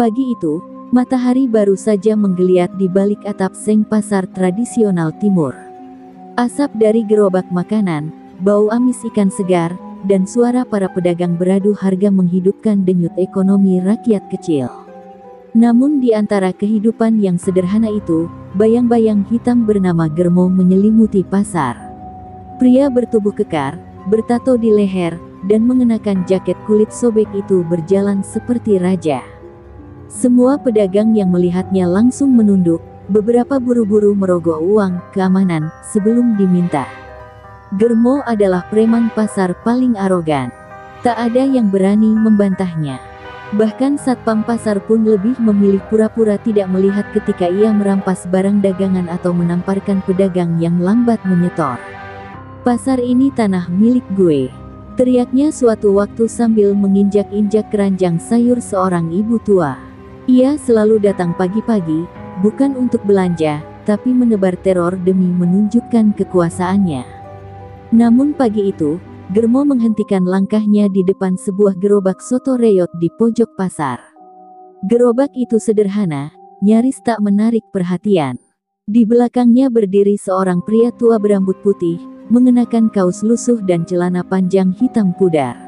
Pagi itu, matahari baru saja menggeliat di balik atap seng pasar tradisional timur. Asap dari gerobak makanan, bau amis ikan segar, dan suara para pedagang beradu harga menghidupkan denyut ekonomi rakyat kecil. Namun di antara kehidupan yang sederhana itu, bayang-bayang hitam bernama Germo menyelimuti pasar. Pria bertubuh kekar, bertato di leher, dan mengenakan jaket kulit sobek itu berjalan seperti raja. Semua pedagang yang melihatnya langsung menunduk, beberapa buru-buru merogoh uang keamanan sebelum diminta. Germo adalah preman pasar paling arogan. Tak ada yang berani membantahnya. Bahkan satpam pasar pun lebih memilih pura-pura tidak melihat ketika ia merampas barang dagangan atau menamparkan pedagang yang lambat menyetor. "Pasar ini tanah milik gue," teriaknya suatu waktu sambil menginjak-injak keranjang sayur seorang ibu tua. Ia selalu datang pagi-pagi, bukan untuk belanja, tapi menebar teror demi menunjukkan kekuasaannya. Namun pagi itu, Germo menghentikan langkahnya di depan sebuah gerobak soto reyot di pojok pasar. Gerobak itu sederhana, nyaris tak menarik perhatian. Di belakangnya berdiri seorang pria tua berambut putih, mengenakan kaos lusuh dan celana panjang hitam pudar.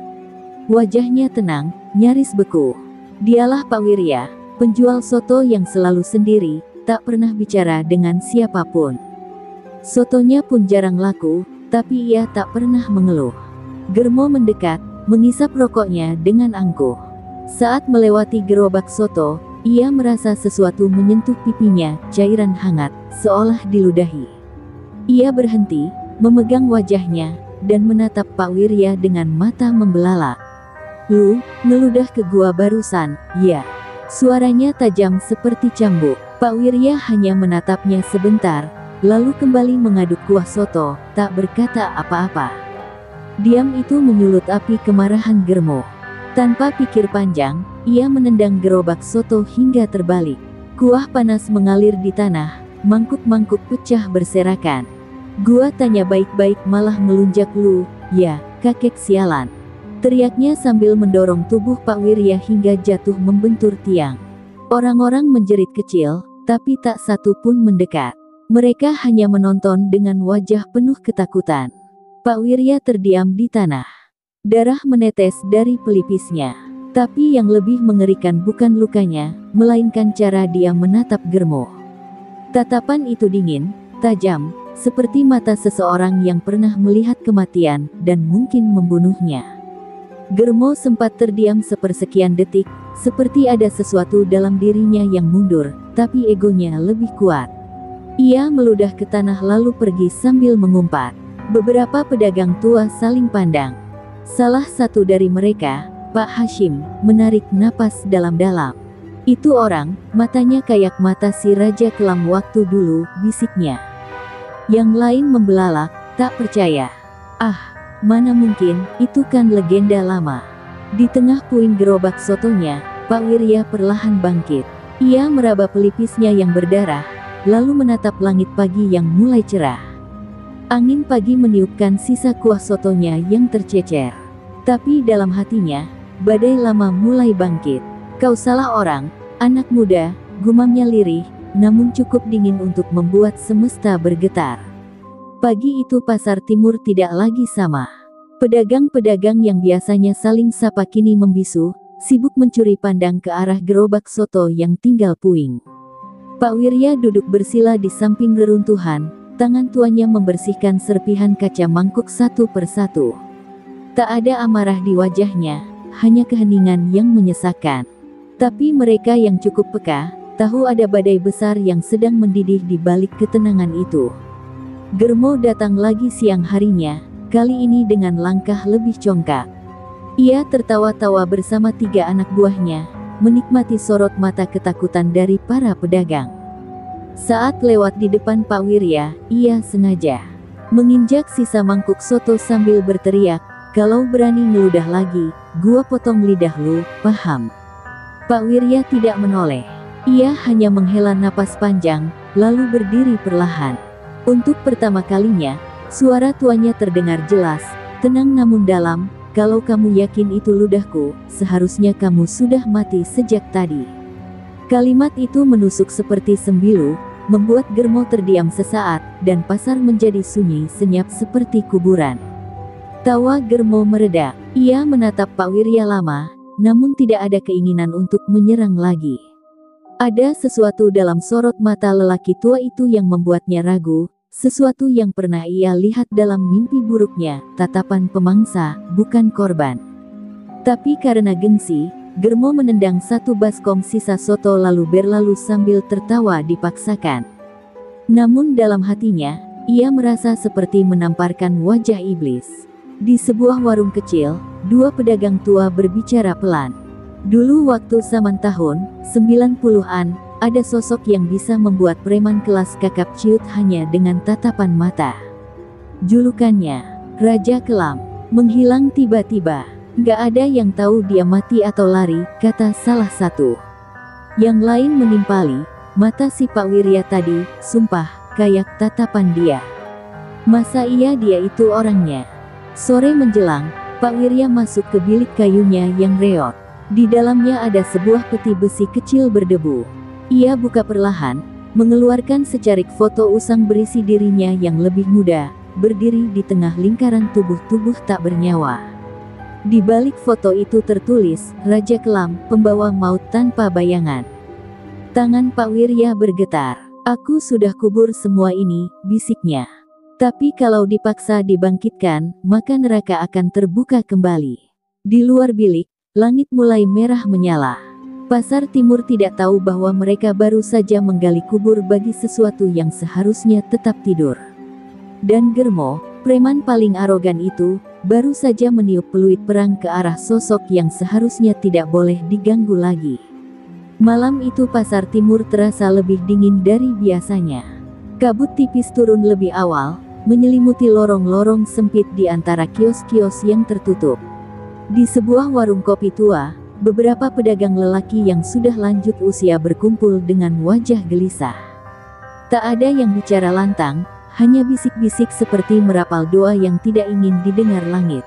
Wajahnya tenang, nyaris beku. Dialah Pak Wirya, penjual soto yang selalu sendiri, tak pernah bicara dengan siapapun. Sotonya pun jarang laku, tapi ia tak pernah mengeluh. Germo mendekat, mengisap rokoknya dengan angkuh. Saat melewati gerobak soto, ia merasa sesuatu menyentuh pipinya, cairan hangat, seolah diludahi. Ia berhenti, memegang wajahnya, dan menatap Pak Wirya dengan mata membelalak. "Lu, ngeludah ke gua barusan, ya?" Suaranya tajam seperti cambuk. Pak Wirya hanya menatapnya sebentar, lalu kembali mengaduk kuah soto, tak berkata apa-apa. Diam itu menyulut api kemarahan Germo. Tanpa pikir panjang, ia menendang gerobak soto hingga terbalik. Kuah panas mengalir di tanah, mangkuk-mangkuk pecah berserakan. "Gua tanya baik-baik malah ngelunjak lu, ya, kakek sialan," teriaknya sambil mendorong tubuh Pak Wirya hingga jatuh membentur tiang. Orang-orang menjerit kecil, tapi tak satu pun mendekat. Mereka hanya menonton dengan wajah penuh ketakutan. Pak Wirya terdiam di tanah. Darah menetes dari pelipisnya. Tapi yang lebih mengerikan bukan lukanya, melainkan cara dia menatap Germo. Tatapan itu dingin, tajam, seperti mata seseorang yang pernah melihat kematian, dan mungkin membunuhnya. Germo sempat terdiam sepersekian detik, seperti ada sesuatu dalam dirinya yang mundur, tapi egonya lebih kuat. Ia meludah ke tanah lalu pergi sambil mengumpat. Beberapa pedagang tua saling pandang. Salah satu dari mereka, Pak Hashim, menarik napas dalam-dalam. "Itu orang, matanya kayak mata si Raja Kelam waktu dulu," bisiknya. Yang lain membelalak, tak percaya. "Ah, mana mungkin, itu kan legenda lama." Di tengah puing gerobak sotonya, Pak Wirya perlahan bangkit. Ia meraba pelipisnya yang berdarah, lalu menatap langit pagi yang mulai cerah. Angin pagi meniupkan sisa kuah sotonya yang tercecer. Tapi dalam hatinya, badai lama mulai bangkit. "Kau salah orang, anak muda," gumamnya lirih, namun cukup dingin untuk membuat semesta bergetar. Pagi itu pasar timur tidak lagi sama. Pedagang-pedagang yang biasanya saling sapa kini membisu, sibuk mencuri pandang ke arah gerobak soto yang tinggal puing. Pak Wirya duduk bersila di samping reruntuhan, tangan tuanya membersihkan serpihan kaca mangkuk satu persatu. Tak ada amarah di wajahnya, hanya keheningan yang menyesakkan. Tapi mereka yang cukup peka, tahu ada badai besar yang sedang mendidih di balik ketenangan itu. Germo datang lagi siang harinya, kali ini dengan langkah lebih congkak. Ia tertawa-tawa bersama 3 anak buahnya, menikmati sorot mata ketakutan dari para pedagang. Saat lewat di depan Pak Wirya, ia sengaja menginjak sisa mangkuk soto sambil berteriak, "Kalau berani ngeludah lagi, gua potong lidah lu, paham?" Pak Wirya tidak menoleh. Ia hanya menghela napas panjang, lalu berdiri perlahan. Untuk pertama kalinya, suara tuanya terdengar jelas, tenang namun dalam, "Kalau kamu yakin itu ludahku, seharusnya kamu sudah mati sejak tadi." Kalimat itu menusuk seperti sembilu, membuat Germo terdiam sesaat, dan pasar menjadi sunyi senyap seperti kuburan. Tawa Germo mereda. Ia menatap Pak Wirya lama, namun tidak ada keinginan untuk menyerang lagi. Ada sesuatu dalam sorot mata lelaki tua itu yang membuatnya ragu, sesuatu yang pernah ia lihat dalam mimpi buruknya, tatapan pemangsa, bukan korban. Tapi karena gengsi, Germo menendang satu baskom sisa soto lalu berlalu sambil tertawa dipaksakan. Namun dalam hatinya, ia merasa seperti menamparkan wajah iblis. Di sebuah warung kecil, dua pedagang tua berbicara pelan. Dulu waktu zaman tahun 90-an, ada sosok yang bisa membuat preman kelas kakap ciut hanya dengan tatapan mata. Julukannya, Raja Kelam. Menghilang tiba-tiba. Gak ada yang tahu dia mati atau lari, kata salah satu. Yang lain menimpali, mata si Pak Wirya tadi, sumpah, kayak tatapan dia. Masa iya dia itu orangnya? Sore menjelang, Pak Wirya masuk ke bilik kayunya yang reot. Di dalamnya ada sebuah peti besi kecil berdebu. Ia buka perlahan, mengeluarkan secarik foto usang berisi dirinya yang lebih muda, berdiri di tengah lingkaran tubuh-tubuh tak bernyawa. Di balik foto itu tertulis, Raja Kelam, pembawa maut tanpa bayangan. Tangan Pak Wirya bergetar. Aku sudah kubur semua ini, bisiknya. Tapi kalau dipaksa dibangkitkan, maka neraka akan terbuka kembali. Di luar bilik, langit mulai merah menyala. Pasar Timur tidak tahu bahwa mereka baru saja menggali kubur bagi sesuatu yang seharusnya tetap tidur. Dan Germo, preman paling arogan itu, baru saja meniup peluit perang ke arah sosok yang seharusnya tidak boleh diganggu lagi. Malam itu Pasar Timur terasa lebih dingin dari biasanya. Kabut tipis turun lebih awal, menyelimuti lorong-lorong sempit di antara kios-kios yang tertutup. Di sebuah warung kopi tua, beberapa pedagang lelaki yang sudah lanjut usia berkumpul dengan wajah gelisah. Tak ada yang bicara lantang, hanya bisik-bisik seperti merapal doa yang tidak ingin didengar langit.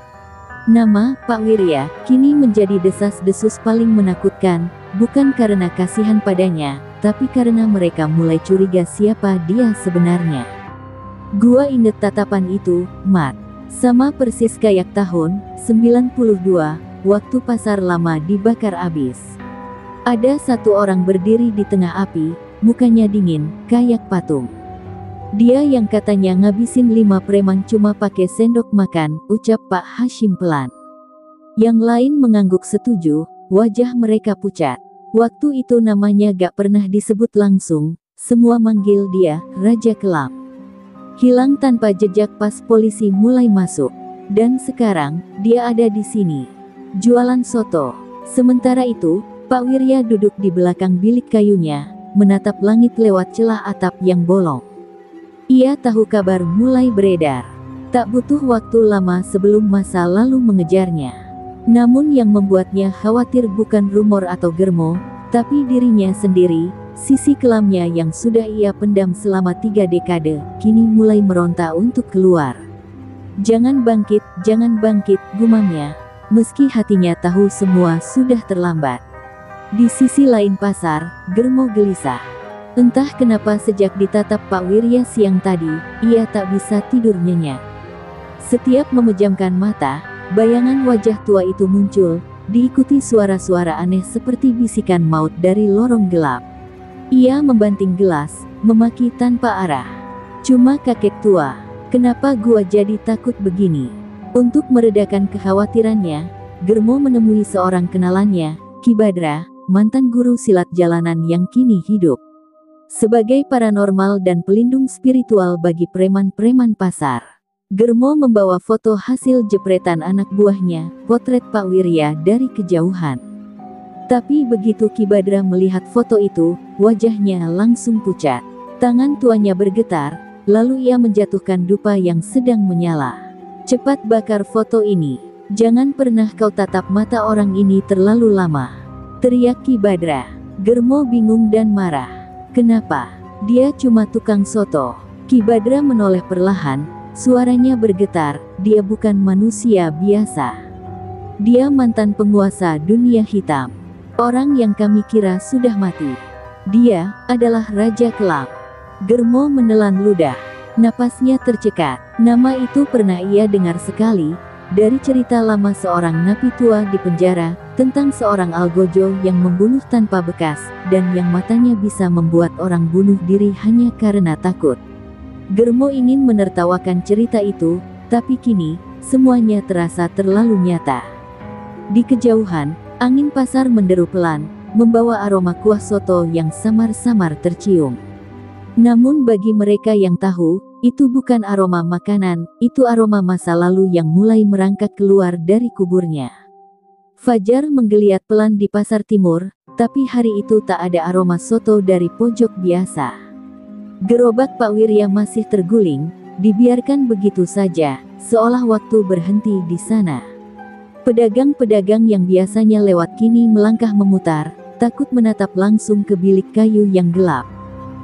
Nama Pak Wirya kini menjadi desas-desus paling menakutkan, bukan karena kasihan padanya, tapi karena mereka mulai curiga siapa dia sebenarnya. Gua inget tatapan itu, Mat. Sama persis kayak tahun 92, waktu pasar lama dibakar abis. Ada satu orang berdiri di tengah api, mukanya dingin, kayak patung. Dia yang katanya ngabisin 5 preman cuma pakai sendok makan, ucap Pak Hashim pelan. Yang lain mengangguk setuju, wajah mereka pucat. Waktu itu namanya gak pernah disebut langsung, semua manggil dia, Raja Kelam. Hilang tanpa jejak pas polisi mulai masuk. Dan sekarang, dia ada di sini. Jualan soto. Sementara itu, Pak Wirya duduk di belakang bilik kayunya, menatap langit lewat celah atap yang bolong. Ia tahu kabar mulai beredar. Tak butuh waktu lama sebelum masa lalu mengejarnya. Namun yang membuatnya khawatir bukan rumor atau Germo, tapi dirinya sendiri. Sisi kelamnya yang sudah ia pendam selama 3 dekade, kini mulai meronta untuk keluar. Jangan bangkit, gumamnya. Meski hatinya tahu semua sudah terlambat. Di sisi lain pasar, Germo gelisah. Entah kenapa sejak ditatap Pak Wirya siang tadi, ia tak bisa tidur nyenyak. Setiap memejamkan mata, bayangan wajah tua itu muncul, diikuti suara-suara aneh seperti bisikan maut dari lorong gelap. Ia membanting gelas, memaki tanpa arah. Cuma kakek tua, kenapa gua jadi takut begini? Untuk meredakan kekhawatirannya, Germo menemui seorang kenalannya, Ki Badra, mantan guru silat jalanan yang kini hidup sebagai paranormal dan pelindung spiritual bagi preman-preman pasar. Germo membawa foto hasil jepretan anak buahnya, potret Pak Wirya dari kejauhan. Tapi begitu Ki Badra melihat foto itu, wajahnya langsung pucat. Tangan tuanya bergetar, lalu ia menjatuhkan dupa yang sedang menyala. Cepat bakar foto ini. Jangan pernah kau tatap mata orang ini terlalu lama. Teriak Ki Badra. Germo bingung dan marah. Kenapa? Dia cuma tukang soto. Ki Badra menoleh perlahan, suaranya bergetar, dia bukan manusia biasa. Dia mantan penguasa dunia hitam. Orang yang kami kira sudah mati. Dia adalah Raja Kelam. Germo menelan ludah. Napasnya tercekat. Nama itu pernah ia dengar sekali, dari cerita lama seorang napi tua di penjara, tentang seorang algojo yang membunuh tanpa bekas, dan yang matanya bisa membuat orang bunuh diri hanya karena takut. Germo ingin menertawakan cerita itu, tapi kini, semuanya terasa terlalu nyata. Di kejauhan, angin pasar menderu pelan, membawa aroma kuah soto yang samar-samar tercium. Namun bagi mereka yang tahu, itu bukan aroma makanan, itu aroma masa lalu yang mulai merangkak keluar dari kuburnya. Fajar menggeliat pelan di pasar timur, tapi hari itu tak ada aroma soto dari pojok biasa. Gerobak Pak Wirya masih terguling, dibiarkan begitu saja, seolah waktu berhenti di sana. Pedagang-pedagang yang biasanya lewat kini melangkah memutar, takut menatap langsung ke bilik kayu yang gelap.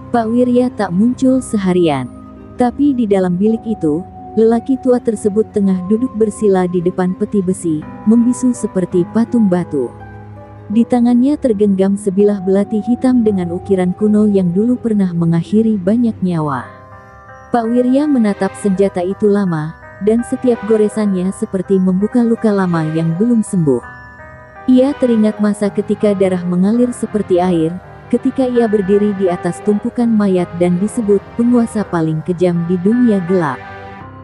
Pak Wirya tak muncul seharian. Tapi di dalam bilik itu, lelaki tua tersebut tengah duduk bersila di depan peti besi, membisu seperti patung batu. Di tangannya tergenggam sebilah belati hitam dengan ukiran kuno yang dulu pernah mengakhiri banyak nyawa. Pak Wirya menatap senjata itu lama, dan setiap goresannya seperti membuka luka lama yang belum sembuh. Ia teringat masa ketika darah mengalir seperti air, ketika ia berdiri di atas tumpukan mayat dan disebut penguasa paling kejam di dunia gelap.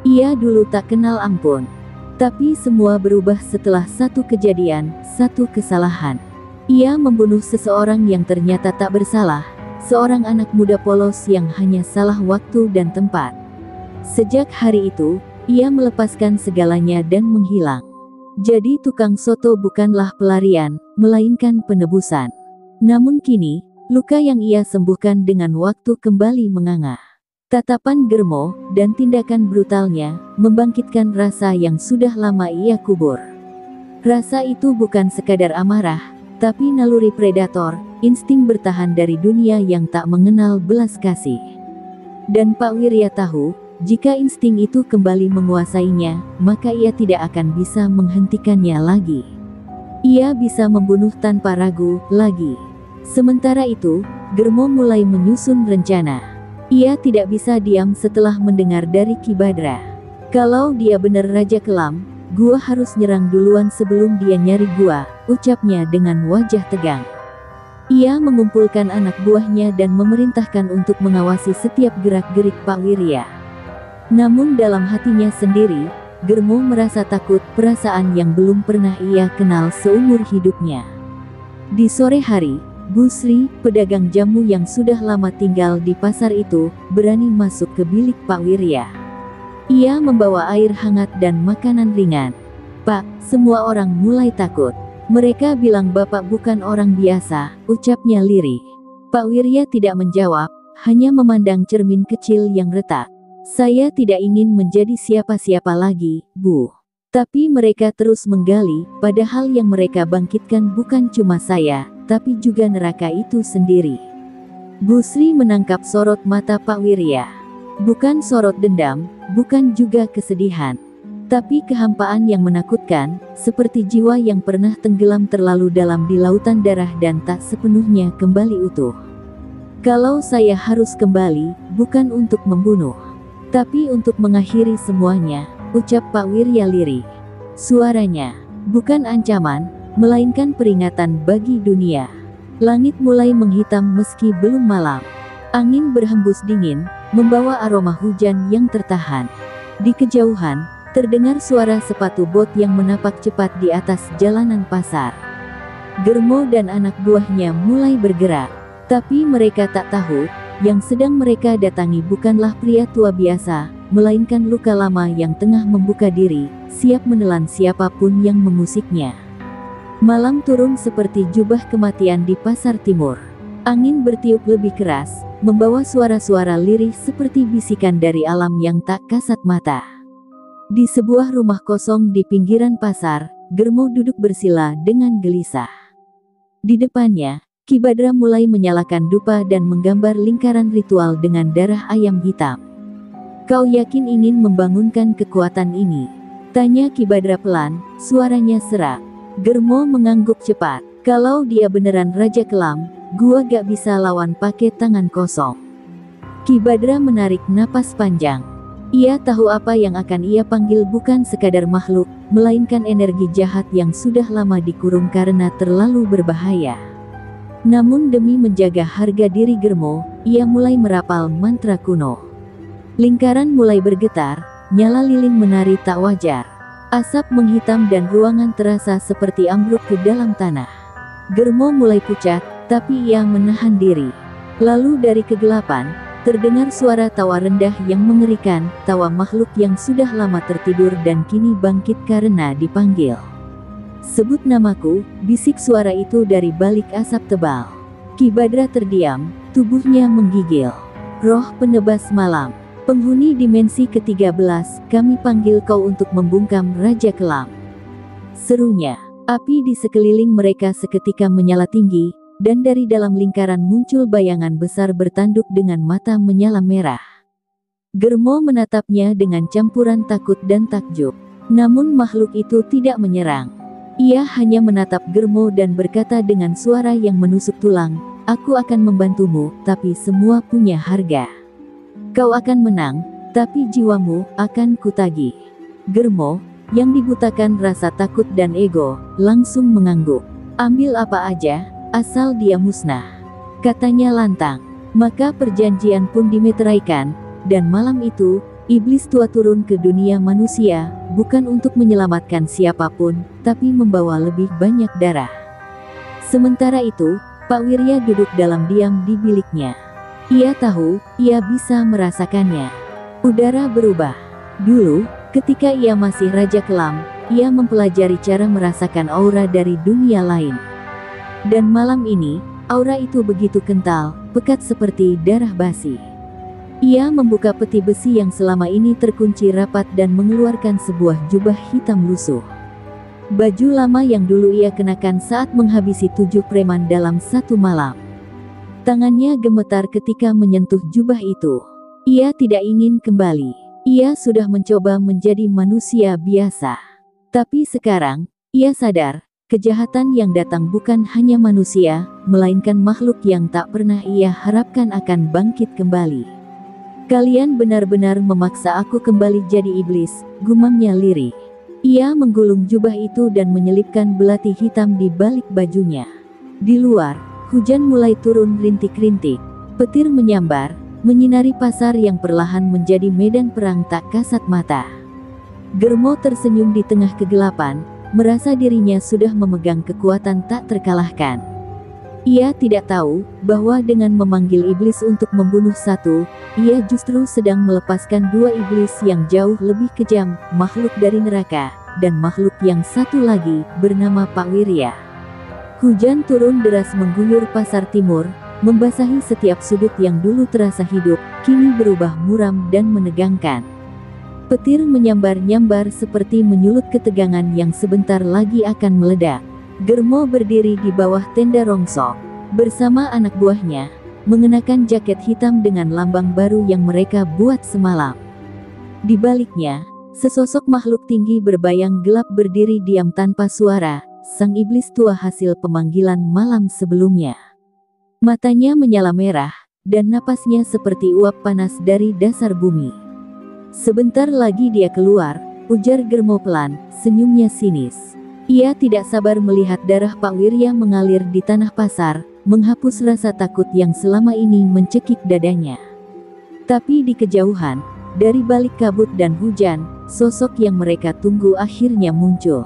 Ia dulu tak kenal ampun. Tapi semua berubah setelah satu kejadian, satu kesalahan. Ia membunuh seseorang yang ternyata tak bersalah, seorang anak muda polos yang hanya salah waktu dan tempat. Sejak hari itu, ia melepaskan segalanya dan menghilang. Jadi tukang soto bukanlah pelarian, melainkan penebusan. Namun kini, luka yang ia sembuhkan dengan waktu kembali menganga. Tatapan Germo dan tindakan brutalnya membangkitkan rasa yang sudah lama ia kubur. Rasa itu bukan sekadar amarah, tapi naluri predator, insting bertahan dari dunia yang tak mengenal belas kasih. Dan Pak Wirya tahu, jika insting itu kembali menguasainya, maka ia tidak akan bisa menghentikannya lagi. Ia bisa membunuh tanpa ragu lagi. Sementara itu, Germo mulai menyusun rencana. Ia tidak bisa diam setelah mendengar dari Ki Badra. Kalau dia benar Raja Kelam, gua harus nyerang duluan sebelum dia nyari gua, ucapnya dengan wajah tegang. Ia mengumpulkan anak buahnya dan memerintahkan untuk mengawasi setiap gerak-gerik Pak Wirya. Namun dalam hatinya sendiri, Germo merasa takut, perasaan yang belum pernah ia kenal seumur hidupnya. Di sore hari, Bu Sri, pedagang jamu yang sudah lama tinggal di pasar itu, berani masuk ke bilik Pak Wirya. Ia membawa air hangat dan makanan ringan. "Pak, semua orang mulai takut. Mereka bilang Bapak bukan orang biasa," ucapnya lirih. Pak Wirya tidak menjawab, hanya memandang cermin kecil yang retak. "Saya tidak ingin menjadi siapa-siapa lagi, Bu. Tapi mereka terus menggali, padahal yang mereka bangkitkan bukan cuma saya, tapi juga neraka itu sendiri." Bu Sri menangkap sorot mata Pak Wirya. Bukan sorot dendam, bukan juga kesedihan, tapi kehampaan yang menakutkan, seperti jiwa yang pernah tenggelam terlalu dalam di lautan darah dan tak sepenuhnya kembali utuh. "Kalau saya harus kembali, bukan untuk membunuh, tapi untuk mengakhiri semuanya," ucap Pak Wirya lirih. Suaranya bukan ancaman, melainkan peringatan bagi dunia. Langit mulai menghitam meski belum malam. Angin berhembus dingin, membawa aroma hujan yang tertahan. Di kejauhan, terdengar suara sepatu bot yang menapak cepat di atas jalanan pasar. Germo dan anak buahnya mulai bergerak, tapi mereka tak tahu, yang sedang mereka datangi bukanlah pria tua biasa, melainkan luka lama yang tengah membuka diri, siap menelan siapapun yang mengusiknya. Malam turun seperti jubah kematian di pasar timur. Angin bertiup lebih keras, membawa suara-suara lirih seperti bisikan dari alam yang tak kasat mata. Di sebuah rumah kosong di pinggiran pasar, Germo duduk bersila dengan gelisah. Di depannya, Ki Badra mulai menyalakan dupa dan menggambar lingkaran ritual dengan darah ayam hitam. "Kau yakin ingin membangunkan kekuatan ini?" tanya Ki Badra pelan, suaranya serak. Germo mengangguk cepat. Kalau dia beneran Raja Kelam, gua gak bisa lawan pakai tangan kosong. Ki Badra menarik napas panjang. Ia tahu apa yang akan ia panggil bukan sekadar makhluk, melainkan energi jahat yang sudah lama dikurung karena terlalu berbahaya. Namun demi menjaga harga diri Germo, ia mulai merapal mantra kuno. Lingkaran mulai bergetar, nyala lilin menari tak wajar. Asap menghitam dan ruangan terasa seperti ambruk ke dalam tanah. Germo mulai pucat, tapi ia menahan diri. Lalu dari kegelapan, terdengar suara tawa rendah yang mengerikan, tawa makhluk yang sudah lama tertidur dan kini bangkit karena dipanggil. Sebut namaku, bisik suara itu dari balik asap tebal. Ki Badra terdiam, tubuhnya menggigil. Roh penebas malam, penghuni dimensi ke-13, kami panggil kau untuk membungkam Raja Kelam. Serunya. Api di sekeliling mereka seketika menyala tinggi, dan dari dalam lingkaran muncul bayangan besar bertanduk dengan mata menyala merah. Germo menatapnya dengan campuran takut dan takjub. Namun makhluk itu tidak menyerang. Ia hanya menatap Germo dan berkata dengan suara yang menusuk tulang, "Aku akan membantumu, tapi semua punya harga. Kau akan menang, tapi jiwamu akan kutagih." Germo, yang dibutakan rasa takut dan ego, langsung mengangguk. "Ambil apa aja, asal dia musnah," katanya lantang. Maka perjanjian pun dimeteraikan, dan malam itu, iblis tua turun ke dunia manusia, bukan untuk menyelamatkan siapapun, tapi membawa lebih banyak darah. Sementara itu, Pak Wirya duduk dalam diam di biliknya. Ia tahu, ia bisa merasakannya. Udara berubah. Dulu, ketika ia masih Raja Kelam, ia mempelajari cara merasakan aura dari dunia lain. Dan malam ini, aura itu begitu kental, pekat seperti darah basi. Ia membuka peti besi yang selama ini terkunci rapat dan mengeluarkan sebuah jubah hitam lusuh. Baju lama yang dulu ia kenakan saat menghabisi 7 preman dalam satu malam. Tangannya gemetar ketika menyentuh jubah itu. Ia tidak ingin kembali. Ia sudah mencoba menjadi manusia biasa. Tapi sekarang, ia sadar, kejahatan yang datang bukan hanya manusia, melainkan makhluk yang tak pernah ia harapkan akan bangkit kembali. "Kalian benar-benar memaksa aku kembali jadi iblis," gumamnya lirih. Ia menggulung jubah itu dan menyelipkan belati hitam di balik bajunya. Di luar, hujan mulai turun rintik-rintik. Petir menyambar, menyinari pasar yang perlahan menjadi medan perang tak kasat mata. Germo tersenyum di tengah kegelapan, merasa dirinya sudah memegang kekuatan tak terkalahkan. Ia tidak tahu bahwa dengan memanggil iblis untuk membunuh satu, ia justru sedang melepaskan 2 iblis yang jauh lebih kejam, makhluk dari neraka, dan makhluk yang satu lagi, bernama Pak Wirya. Hujan turun deras mengguyur pasar timur, membasahi setiap sudut yang dulu terasa hidup, kini berubah muram dan menegangkan. Petir menyambar-nyambar seperti menyulut ketegangan yang sebentar lagi akan meledak. Germo berdiri di bawah tenda rongsok, bersama anak buahnya, mengenakan jaket hitam dengan lambang baru yang mereka buat semalam. Di baliknya, sesosok makhluk tinggi berbayang gelap berdiri diam tanpa suara, sang iblis tua hasil pemanggilan malam sebelumnya. Matanya menyala merah, dan napasnya seperti uap panas dari dasar bumi. "Sebentar lagi dia keluar," ujar Germo pelan, senyumnya sinis. Ia tidak sabar melihat darah Pak Wirya mengalir di tanah pasar, menghapus rasa takut yang selama ini mencekik dadanya. Tapi di kejauhan, dari balik kabut dan hujan, sosok yang mereka tunggu akhirnya muncul.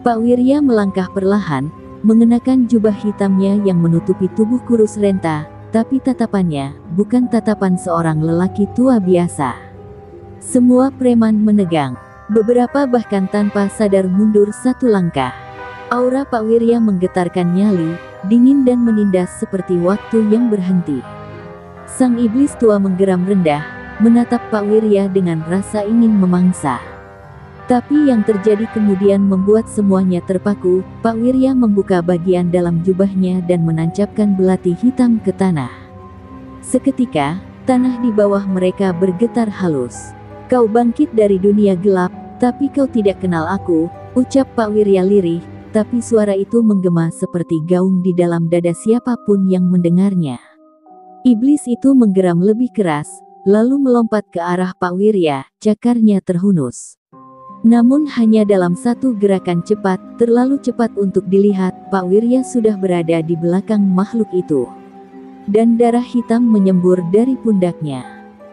Pak Wirya melangkah perlahan, mengenakan jubah hitamnya yang menutupi tubuh kurus renta, tapi tatapannya bukan tatapan seorang lelaki tua biasa. Semua preman menegang. Beberapa bahkan tanpa sadar mundur satu langkah. Aura Pak Wirya menggetarkan nyali, dingin dan menindas seperti waktu yang berhenti. Sang iblis tua menggeram rendah, menatap Pak Wirya dengan rasa ingin memangsa. Tapi yang terjadi kemudian membuat semuanya terpaku. Pak Wirya membuka bagian dalam jubahnya dan menancapkan belati hitam ke tanah. Seketika, tanah di bawah mereka bergetar halus. "Kau bangkit dari dunia gelap, tapi kau tidak kenal aku," ucap Pak Wirya lirih, tapi suara itu menggema seperti gaung di dalam dada siapapun yang mendengarnya. Iblis itu menggeram lebih keras, lalu melompat ke arah Pak Wirya, cakarnya terhunus. Namun hanya dalam satu gerakan cepat, terlalu cepat untuk dilihat, Pak Wirya sudah berada di belakang makhluk itu. Dan darah hitam menyembur dari pundaknya.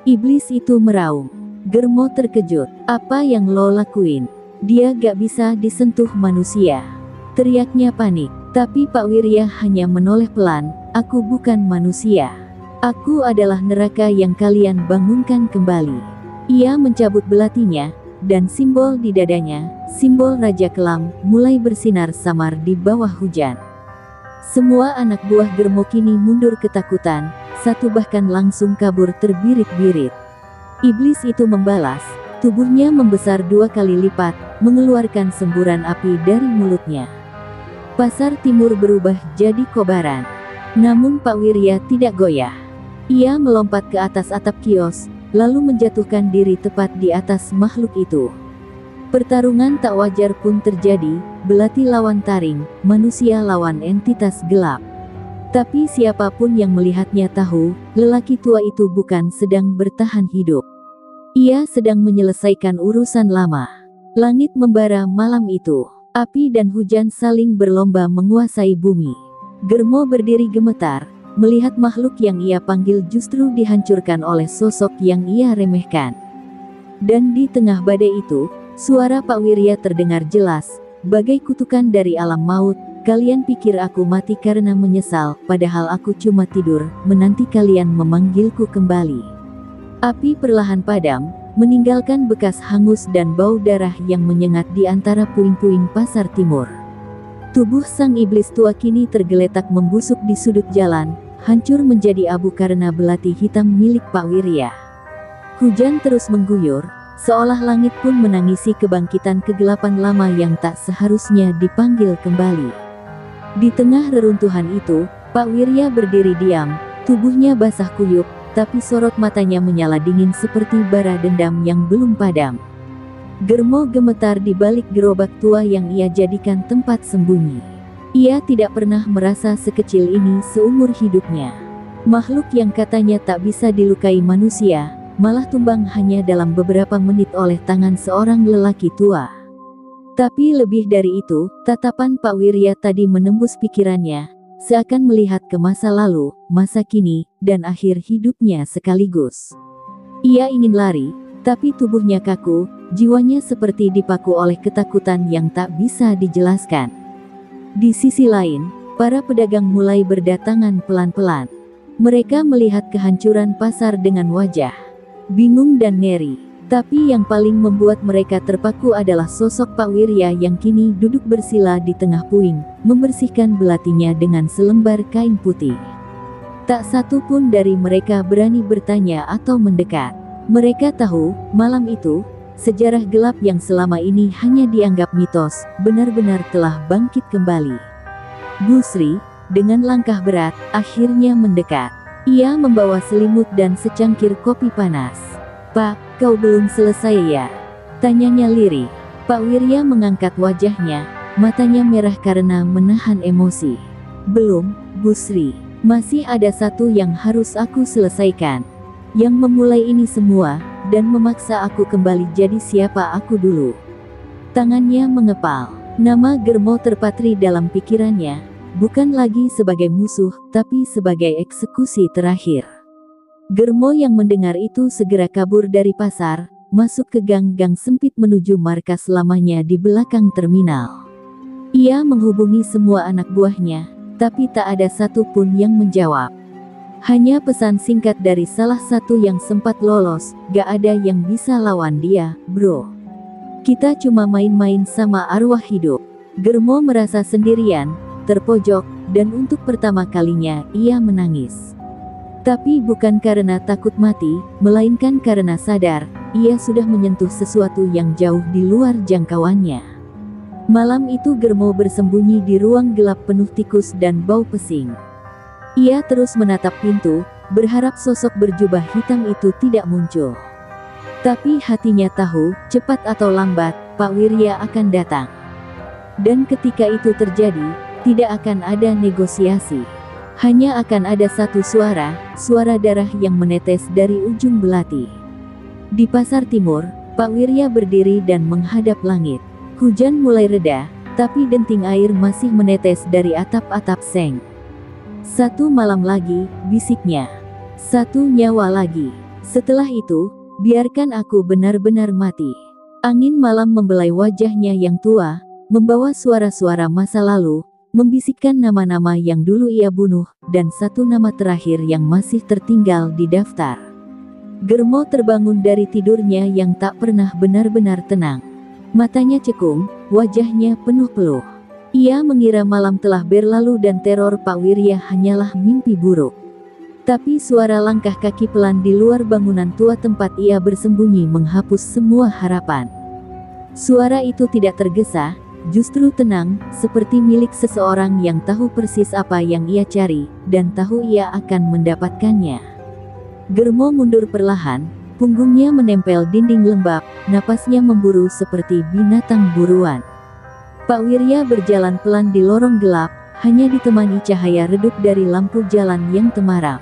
Iblis itu meraung. Germo terkejut. "Apa yang lo lakuin? Dia gak bisa disentuh manusia," teriaknya panik. Tapi Pak Wirya hanya menoleh pelan, "Aku bukan manusia. Aku adalah neraka yang kalian bangunkan kembali." Ia mencabut belatinya, dan simbol di dadanya, simbol Raja Kelam, mulai bersinar samar di bawah hujan. Semua anak buah Germo kini mundur ketakutan, satu bahkan langsung kabur terbirit-birit. Iblis itu membalas, tubuhnya membesar 2 kali lipat, mengeluarkan semburan api dari mulutnya. Pasar Timur berubah jadi kobaran. Namun Pak Wirya tidak goyah. Ia melompat ke atas atap kios, lalu menjatuhkan diri tepat di atas makhluk itu. Pertarungan tak wajar pun terjadi, belati lawan taring, manusia lawan entitas gelap. Tapi siapapun yang melihatnya tahu, lelaki tua itu bukan sedang bertahan hidup. Ia sedang menyelesaikan urusan lama. Langit membara malam itu. Api dan hujan saling berlomba menguasai bumi. Germo berdiri gemetar, melihat makhluk yang ia panggil justru dihancurkan oleh sosok yang ia remehkan. Dan di tengah badai itu, suara Pak Wirya terdengar jelas, bagai kutukan dari alam maut. "Kalian pikir aku mati karena menyesal, padahal aku cuma tidur, menanti kalian memanggilku kembali." Api perlahan padam, meninggalkan bekas hangus dan bau darah yang menyengat di antara puing-puing Pasar Timur. Tubuh sang iblis tua kini tergeletak membusuk di sudut jalan, hancur menjadi abu karena belati hitam milik Pak Wirya. Hujan terus mengguyur, seolah langit pun menangisi kebangkitan kegelapan lama yang tak seharusnya dipanggil kembali. Di tengah reruntuhan itu, Pak Wirya berdiri diam, tubuhnya basah kuyup, tapi sorot matanya menyala dingin seperti bara dendam yang belum padam. Germo gemetar di balik gerobak tua yang ia jadikan tempat sembunyi. Ia tidak pernah merasa sekecil ini seumur hidupnya. Makhluk yang katanya tak bisa dilukai manusia, malah tumbang hanya dalam beberapa menit oleh tangan seorang lelaki tua. Tapi lebih dari itu, tatapan Pak Wirya tadi menembus pikirannya, seakan melihat ke masa lalu, masa kini, dan akhir hidupnya sekaligus. Ia ingin lari, tapi tubuhnya kaku, jiwanya seperti dipaku oleh ketakutan yang tak bisa dijelaskan. Di sisi lain, para pedagang mulai berdatangan pelan-pelan. Mereka melihat kehancuran pasar dengan wajah bingung dan ngeri. Tapi yang paling membuat mereka terpaku adalah sosok Pak Wirya yang kini duduk bersila di tengah puing, membersihkan belatinya dengan selembar kain putih. Tak satu pun dari mereka berani bertanya atau mendekat. Mereka tahu, malam itu, sejarah gelap yang selama ini hanya dianggap mitos, benar-benar telah bangkit kembali. Busri, dengan langkah berat, akhirnya mendekat. Ia membawa selimut dan secangkir kopi panas. "Pak, kau belum selesai ya?" tanyanya lirih. Pak Wirya mengangkat wajahnya, matanya merah karena menahan emosi. "Belum, Busri. Masih ada satu yang harus aku selesaikan. Yang memulai ini semua, dan memaksa aku kembali jadi siapa aku dulu." Tangannya mengepal. Nama Germo terpatri dalam pikirannya, bukan lagi sebagai musuh, tapi sebagai eksekusi terakhir. Germo yang mendengar itu segera kabur dari pasar, masuk ke gang-gang sempit menuju markas lamanya di belakang terminal. Ia menghubungi semua anak buahnya, tapi tak ada satu pun yang menjawab. Hanya pesan singkat dari salah satu yang sempat lolos, "Gak ada yang bisa lawan dia, bro. Kita cuma main-main sama arwah hidup." Germo merasa sendirian, terpojok, dan untuk pertama kalinya ia menangis. Tapi bukan karena takut mati, melainkan karena sadar, ia sudah menyentuh sesuatu yang jauh di luar jangkauannya. Malam itu Germo bersembunyi di ruang gelap penuh tikus dan bau pesing. Ia terus menatap pintu, berharap sosok berjubah hitam itu tidak muncul. Tapi hatinya tahu, cepat atau lambat, Pak Wirya akan datang. Dan ketika itu terjadi, tidak akan ada negosiasi. Hanya akan ada satu suara, suara darah yang menetes dari ujung belati. Di pasar timur, Pak Wirya berdiri dan menghadap langit. Hujan mulai reda, tapi denting air masih menetes dari atap-atap seng. "Satu malam lagi," bisiknya. "Satu nyawa lagi. Setelah itu, biarkan aku benar-benar mati." Angin malam membelai wajahnya yang tua, membawa suara-suara masa lalu, membisikkan nama-nama yang dulu ia bunuh, dan satu nama terakhir yang masih tertinggal di daftar. Germo terbangun dari tidurnya yang tak pernah benar-benar tenang. Matanya cekung, wajahnya penuh peluh. Ia mengira malam telah berlalu dan teror Pak Wirya hanyalah mimpi buruk. Tapi suara langkah kaki pelan di luar bangunan tua tempat ia bersembunyi menghapus semua harapan. Suara itu tidak tergesa, justru tenang, seperti milik seseorang yang tahu persis apa yang ia cari, dan tahu ia akan mendapatkannya. Germo mundur perlahan, punggungnya menempel dinding lembab, napasnya memburu seperti binatang buruan. Pak Wirya berjalan pelan di lorong gelap, hanya ditemani cahaya redup dari lampu jalan yang temaram.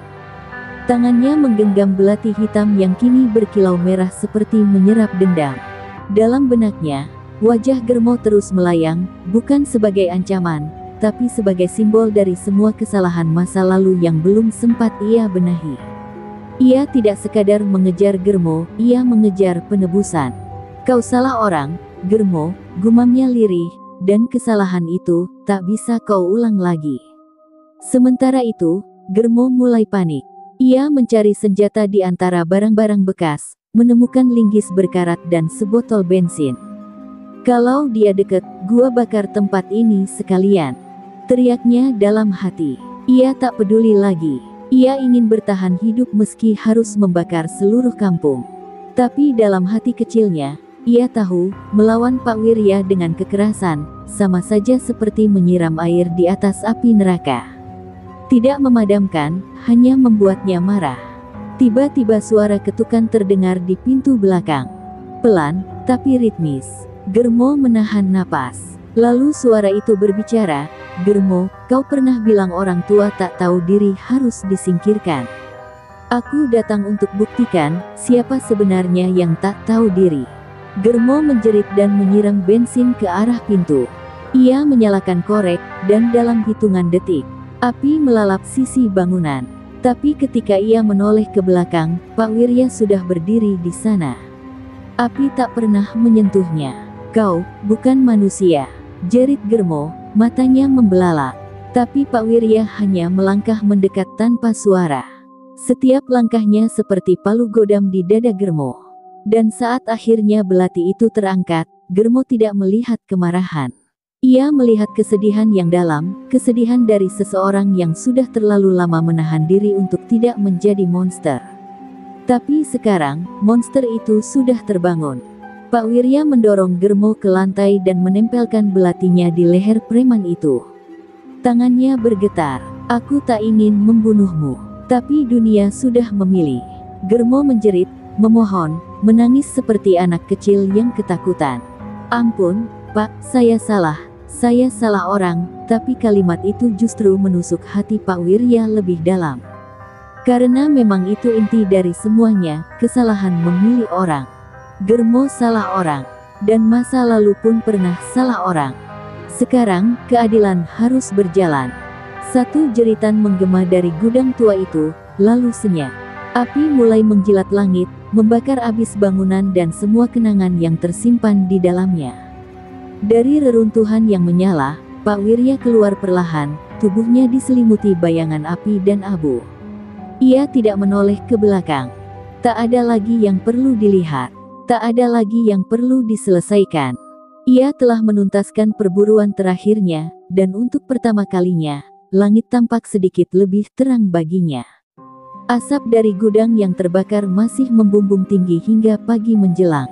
Tangannya menggenggam belati hitam yang kini berkilau merah seperti menyerap dendam. Dalam benaknya, wajah Germo terus melayang, bukan sebagai ancaman, tapi sebagai simbol dari semua kesalahan masa lalu yang belum sempat ia benahi. Ia tidak sekadar mengejar Germo, ia mengejar penebusan. "Kau salah orang, Germo," gumamnya lirih, "dan kesalahan itu tak bisa kau ulang lagi." Sementara itu, Germo mulai panik. Ia mencari senjata di antara barang-barang bekas, menemukan linggis berkarat dan sebotol bensin. "Kalau dia deket, gua bakar tempat ini sekalian," teriaknya dalam hati. Ia tak peduli lagi. Ia ingin bertahan hidup meski harus membakar seluruh kampung. Tapi dalam hati kecilnya, ia tahu, melawan Pak Wirya dengan kekerasan, sama saja seperti menyiram air di atas api neraka. Tidak memadamkan, hanya membuatnya marah. Tiba-tiba suara ketukan terdengar di pintu belakang. Pelan, tapi ritmis. Germo menahan napas. Lalu suara itu berbicara, "Germo, kau pernah bilang orang tua tak tahu diri harus disingkirkan. Aku datang untuk buktikan, siapa sebenarnya yang tak tahu diri." Germo menjerit dan menyiram bensin ke arah pintu. Ia menyalakan korek, dan dalam hitungan detik, api melalap sisi bangunan. Tapi ketika ia menoleh ke belakang, Pak Wirya sudah berdiri di sana. Api tak pernah menyentuhnya. "Kau bukan manusia," jerit Germo, matanya membelalak. Tapi Pak Wirya hanya melangkah mendekat tanpa suara. Setiap langkahnya seperti palu godam di dada Germo. Dan saat akhirnya belati itu terangkat, Germo tidak melihat kemarahan. Ia melihat kesedihan yang dalam, kesedihan dari seseorang yang sudah terlalu lama menahan diri untuk tidak menjadi monster. Tapi sekarang, monster itu sudah terbangun. Pak Wirya mendorong Germo ke lantai dan menempelkan belatinya di leher preman itu. Tangannya bergetar. "Aku tak ingin membunuhmu, tapi dunia sudah memilih." Germo menjerit, memohon, menangis seperti anak kecil yang ketakutan. "Ampun, Pak, saya salah orang," tapi kalimat itu justru menusuk hati Pak Wirya lebih dalam. Karena memang itu inti dari semuanya, kesalahan memilih orang. Germo salah orang, dan masa lalu pun pernah salah orang. Sekarang, keadilan harus berjalan. Satu jeritan menggema dari gudang tua itu, lalu senyap. Api mulai menjilat langit, membakar abis bangunan dan semua kenangan yang tersimpan di dalamnya. Dari reruntuhan yang menyala, Pak Wirya keluar perlahan, tubuhnya diselimuti bayangan api dan abu. Ia tidak menoleh ke belakang. Tak ada lagi yang perlu dilihat. Tak ada lagi yang perlu diselesaikan. Ia telah menuntaskan perburuan terakhirnya, dan untuk pertama kalinya, langit tampak sedikit lebih terang baginya. Asap dari gudang yang terbakar masih membumbung tinggi hingga pagi menjelang.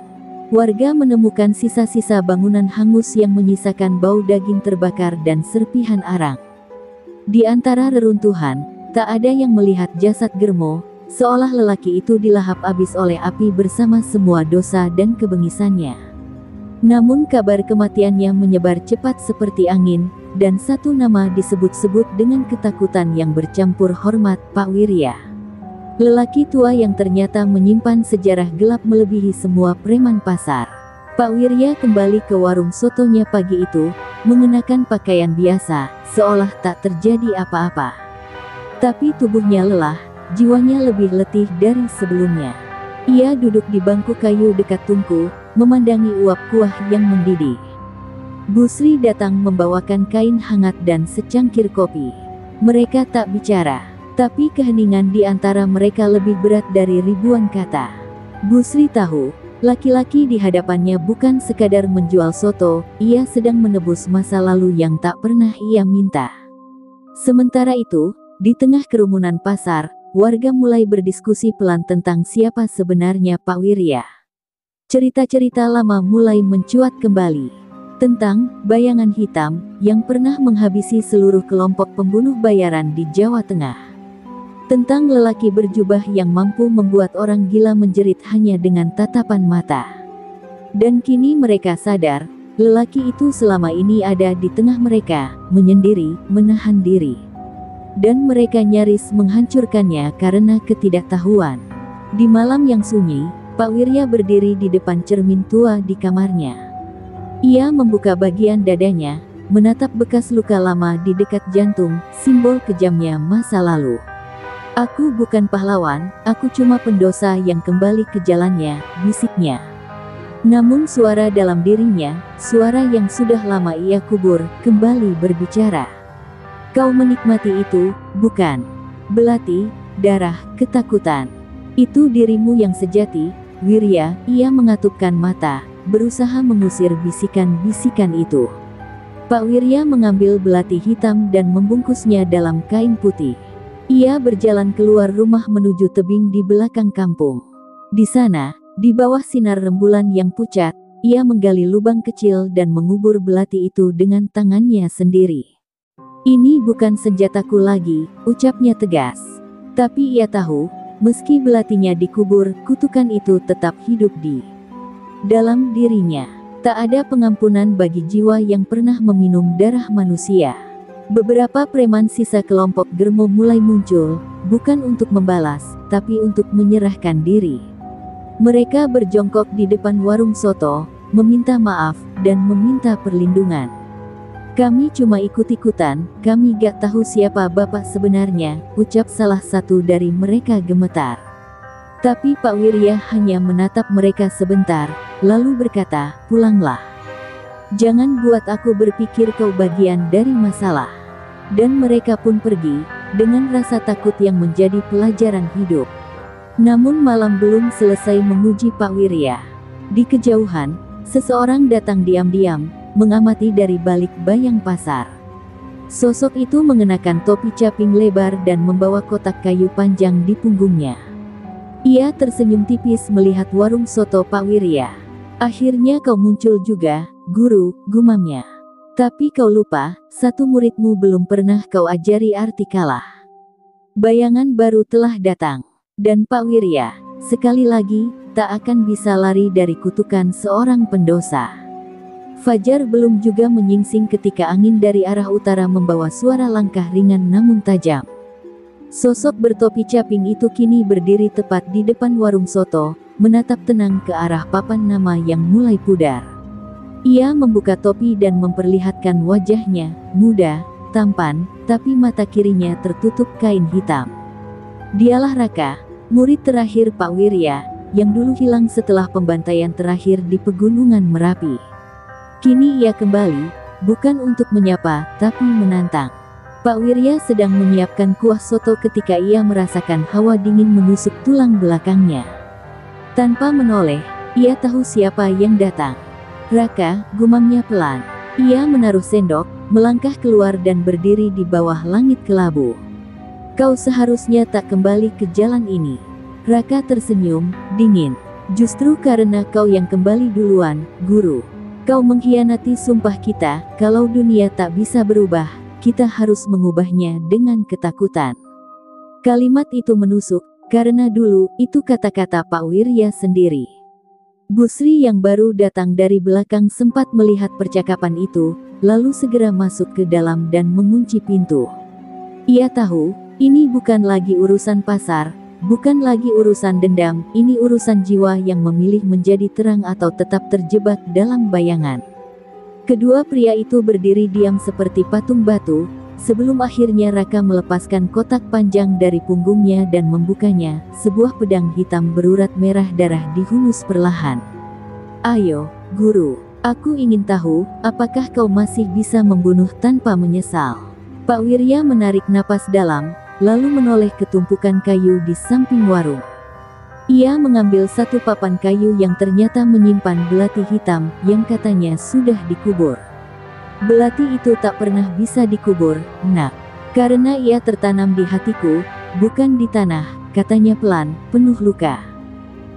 Warga menemukan sisa-sisa bangunan hangus yang menyisakan bau daging terbakar dan serpihan arang. Di antara reruntuhan, tak ada yang melihat jasad Germo, seolah lelaki itu dilahap habis oleh api bersama semua dosa dan kebengisannya. Namun kabar kematiannya menyebar cepat seperti angin, dan satu nama disebut-sebut dengan ketakutan yang bercampur hormat, Pak Wirya. Lelaki tua yang ternyata menyimpan sejarah gelap melebihi semua preman pasar. Pak Wirya kembali ke warung sotonya pagi itu, mengenakan pakaian biasa, seolah tak terjadi apa-apa. Tapi tubuhnya lelah, jiwanya lebih letih dari sebelumnya. Ia duduk di bangku kayu dekat tungku, memandangi uap kuah yang mendidih. Bu Sri datang membawakan kain hangat dan secangkir kopi. Mereka tak bicara, tapi keheningan di antara mereka lebih berat dari ribuan kata. Bu Sri tahu, laki-laki di hadapannya bukan sekadar menjual soto, ia sedang menebus masa lalu yang tak pernah ia minta. Sementara itu, di tengah kerumunan pasar, warga mulai berdiskusi pelan tentang siapa sebenarnya Pak Wirya. Cerita-cerita lama mulai mencuat kembali. Tentang bayangan hitam yang pernah menghabisi seluruh kelompok pembunuh bayaran di Jawa Tengah. Tentang lelaki berjubah yang mampu membuat orang gila menjerit hanya dengan tatapan mata. Dan kini mereka sadar, lelaki itu selama ini ada di tengah mereka, menyendiri, menahan diri. Dan mereka nyaris menghancurkannya karena ketidaktahuan. Di malam yang sunyi, Pak Wirya berdiri di depan cermin tua di kamarnya. Ia membuka bagian dadanya, menatap bekas luka lama di dekat jantung, simbol kejamnya masa lalu. Aku bukan pahlawan, aku cuma pendosa yang kembali ke jalannya, bisiknya. Namun suara dalam dirinya, suara yang sudah lama ia kubur, kembali berbicara. Kau menikmati itu, bukan? Belati, darah, ketakutan. Itu dirimu yang sejati, Wirya. Ia mengatupkan mata, berusaha mengusir bisikan-bisikan itu. Pak Wirya mengambil belati hitam dan membungkusnya dalam kain putih. Ia berjalan keluar rumah menuju tebing di belakang kampung. Di sana, di bawah sinar rembulan yang pucat, ia menggali lubang kecil dan mengubur belati itu dengan tangannya sendiri. Ini bukan senjataku lagi, ucapnya tegas. Tapi ia tahu, meski belatinya dikubur, kutukan itu tetap hidup di dalam dirinya. Tak ada pengampunan bagi jiwa yang pernah meminum darah manusia. Beberapa preman sisa kelompok Germo mulai muncul, bukan untuk membalas, tapi untuk menyerahkan diri. Mereka berjongkok di depan warung soto, meminta maaf, dan meminta perlindungan. Kami cuma ikut-ikutan, kami gak tahu siapa bapak sebenarnya, ucap salah satu dari mereka gemetar. Tapi Pak Wirya hanya menatap mereka sebentar, lalu berkata, pulanglah. Jangan buat aku berpikir kau bagian dari masalah. Dan mereka pun pergi, dengan rasa takut yang menjadi pelajaran hidup. Namun malam belum selesai menguji Pak Wirya. Di kejauhan, seseorang datang diam-diam, mengamati dari balik bayang pasar. Sosok itu mengenakan topi caping lebar dan membawa kotak kayu panjang di punggungnya. Ia tersenyum tipis melihat warung soto Pak Wirya. Akhirnya kau muncul juga, guru, gumamnya. Tapi kau lupa, satu muridmu belum pernah kau ajari arti kalah. Bayangan baru telah datang. Dan Pak Wirya, sekali lagi, tak akan bisa lari dari kutukan seorang pendosa. Fajar belum juga menyingsing ketika angin dari arah utara membawa suara langkah ringan namun tajam. Sosok bertopi caping itu kini berdiri tepat di depan warung soto, menatap tenang ke arah papan nama yang mulai pudar. Ia membuka topi dan memperlihatkan wajahnya, muda, tampan, tapi mata kirinya tertutup kain hitam. Dialah Raka, murid terakhir Pak Wirya, yang dulu hilang setelah pembantaian terakhir di Pegunungan Merapi. Kini ia kembali, bukan untuk menyapa, tapi menantang. Pak Wirya sedang menyiapkan kuah soto ketika ia merasakan hawa dingin menusuk tulang belakangnya. Tanpa menoleh, ia tahu siapa yang datang. Raka, gumamnya pelan. Ia menaruh sendok, melangkah keluar dan berdiri di bawah langit kelabu. Kau seharusnya tak kembali ke jalan ini. Raka tersenyum, dingin. Justru karena kau yang kembali duluan, guru. Kau mengkhianati sumpah kita, kalau dunia tak bisa berubah, kita harus mengubahnya dengan ketakutan. Kalimat itu menusuk, karena dulu, itu kata-kata Pak Wirya sendiri. Busri yang baru datang dari belakang sempat melihat percakapan itu, lalu segera masuk ke dalam dan mengunci pintu. Ia tahu, ini bukan lagi urusan pasar, bukan lagi urusan dendam, ini urusan jiwa yang memilih menjadi terang atau tetap terjebak dalam bayangan. Kedua pria itu berdiri diam seperti patung batu, sebelum akhirnya Raka melepaskan kotak panjang dari punggungnya dan membukanya. Sebuah pedang hitam berurat merah darah dihunus perlahan. "Ayo, Guru, aku ingin tahu, apakah kau masih bisa membunuh tanpa menyesal?" Pak Wirya menarik napas dalam, lalu menoleh ke tumpukan kayu di samping warung. Ia mengambil satu papan kayu yang ternyata menyimpan belati hitam yang katanya sudah dikubur. "Belati itu tak pernah bisa dikubur, Nak. Karena ia tertanam di hatiku, bukan di tanah," katanya pelan, penuh luka.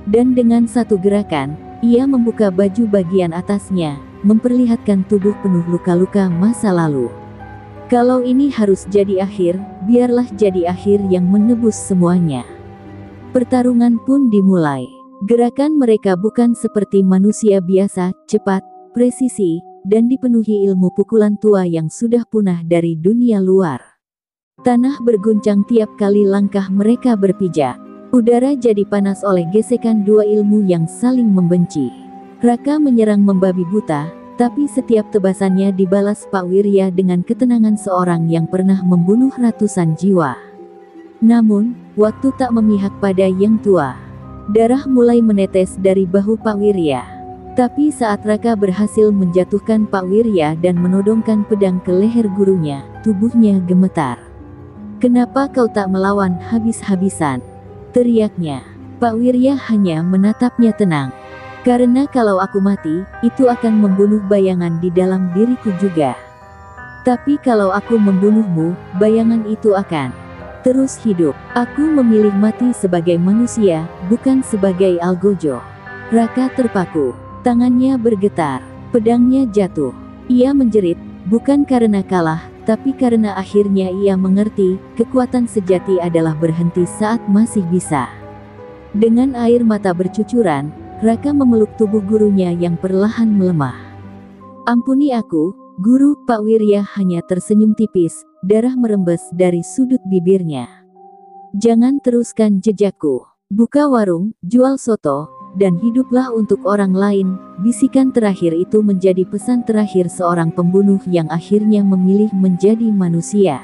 Dan dengan satu gerakan, ia membuka baju bagian atasnya, memperlihatkan tubuh penuh luka-luka masa lalu. "Kalau ini harus jadi akhir, biarlah jadi akhir yang menebus semuanya." Pertarungan pun dimulai. Gerakan mereka bukan seperti manusia biasa, cepat, presisi, dan dipenuhi ilmu pukulan tua yang sudah punah dari dunia luar. Tanah berguncang tiap kali langkah mereka berpijak. Udara jadi panas oleh gesekan dua ilmu yang saling membenci. Raka menyerang membabi buta, tapi setiap tebasannya dibalas Pak Wirya dengan ketenangan seorang yang pernah membunuh ratusan jiwa. Namun, waktu tak memihak pada yang tua. Darah mulai menetes dari bahu Pak Wirya. Tapi saat Raka berhasil menjatuhkan Pak Wirya dan menodongkan pedang ke leher gurunya, tubuhnya gemetar. "Kenapa kau tak melawan habis-habisan?" teriaknya. Pak Wirya hanya menatapnya tenang. "Karena kalau aku mati, itu akan membunuh bayangan di dalam diriku juga. Tapi kalau aku membunuhmu, bayangan itu akan terus hidup. Aku memilih mati sebagai manusia, bukan sebagai algojo." Raka terpaku. Tangannya bergetar. Pedangnya jatuh. Ia menjerit, bukan karena kalah, tapi karena akhirnya ia mengerti, kekuatan sejati adalah berhenti saat masih bisa. Dengan air mata bercucuran, Raka memeluk tubuh gurunya yang perlahan melemah. "Ampuni aku, Guru." Pak Wirya hanya tersenyum tipis, darah merembes dari sudut bibirnya. "Jangan teruskan jejakku. Buka warung, jual soto, dan hiduplah untuk orang lain." Bisikan terakhir itu menjadi pesan terakhir seorang pembunuh yang akhirnya memilih menjadi manusia.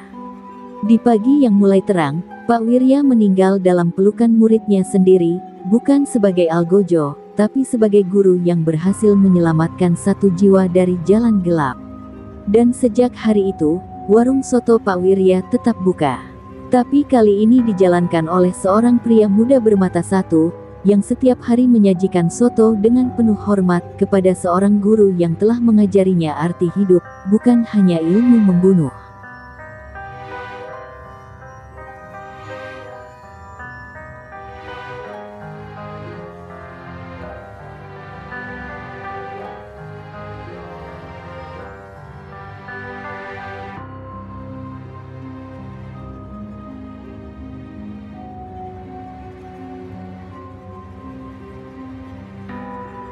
Di pagi yang mulai terang, Pak Wirya meninggal dalam pelukan muridnya sendiri, bukan sebagai algojo, tapi sebagai guru yang berhasil menyelamatkan satu jiwa dari jalan gelap. Dan sejak hari itu, warung soto Pak Wirya tetap buka. Tapi kali ini dijalankan oleh seorang pria muda bermata satu, yang setiap hari menyajikan soto dengan penuh hormat kepada seorang guru yang telah mengajarinya arti hidup, bukan hanya ilmu membunuh.